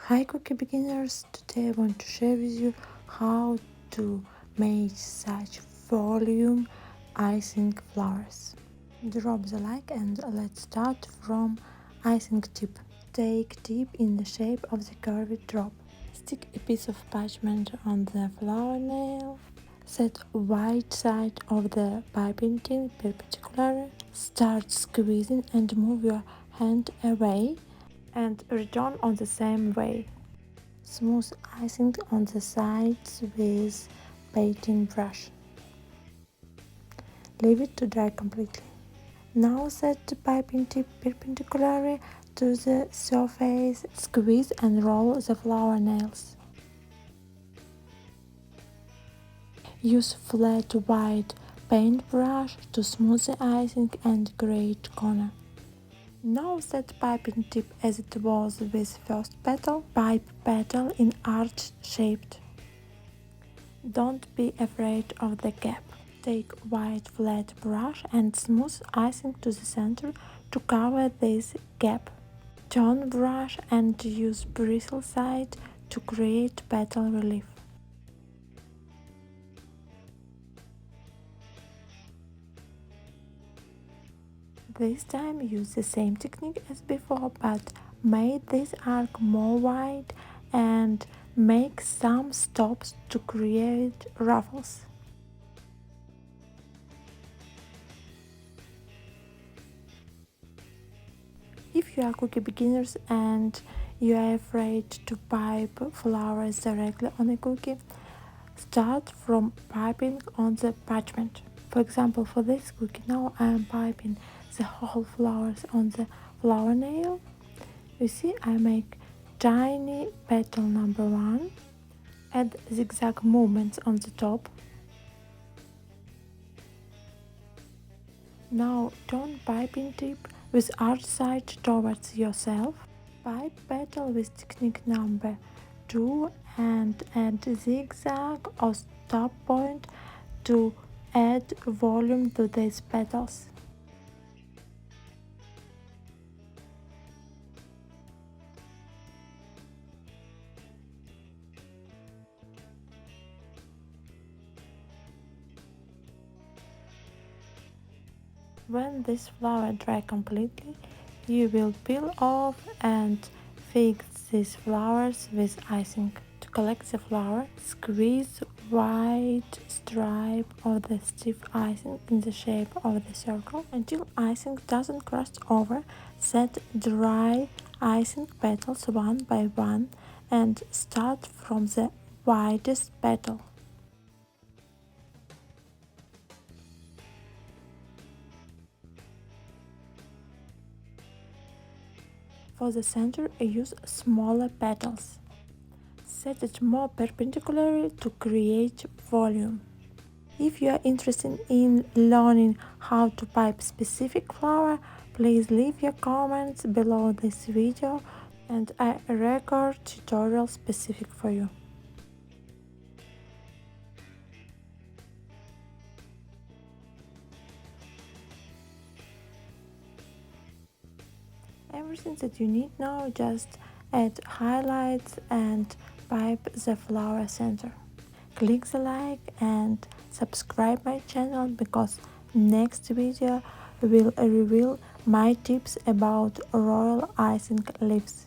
Hi cookie beginners, today I want to share with you how to make such volume icing flowers. Drop the like and let's start from icing tip. Take tip in the shape of the curved drop. Stick a piece of parchment on the flower nail. Set right side of the piping tin perpendicular. Start squeezing and move your hand away and return on the same way. Smooth icing on the sides with painting brush. Leave it to dry completely. Now set the piping tip perpendicularly to the surface. Squeeze and roll the flower nails. Use flat white paintbrush to smooth the icing and create corner. Now set piping tip as it was with first petal, pipe petal in arch shaped. Don't be afraid of the gap. Take white flat brush and smooth icing to the center to cover this gap. Turn brush and use bristle side to create petal relief. This time use the same technique as before, but make this arc more wide and make some stops to create ruffles. If you are cookie beginners and you are afraid to pipe flowers directly on a cookie, start from piping on the parchment. For example, for this cookie, now I am piping the whole flowers on the flower nail. You see, I make tiny petal number 1, add zigzag movements on the top. Now turn piping tip with arch side towards yourself. Pipe petal with technique number 2 and add zigzag or stop point to add volume to these petals. When this flower dry completely, you will peel off and fix these flowers with icing. To collect the flower, squeeze white stripe of the stiff icing in the shape of the circle until icing doesn't cross over. Set dry icing petals one by one and start from the widest petal. For the center, use smaller petals. Set it more perpendicularly to create volume. If you are interested in learning how to pipe specific flower, please leave your comments below this video and I record tutorial specific for you. Everything that you need now, just add highlights and pipe the flower center. Click the like and subscribe my channel because next video will reveal my tips about royal icing leaves.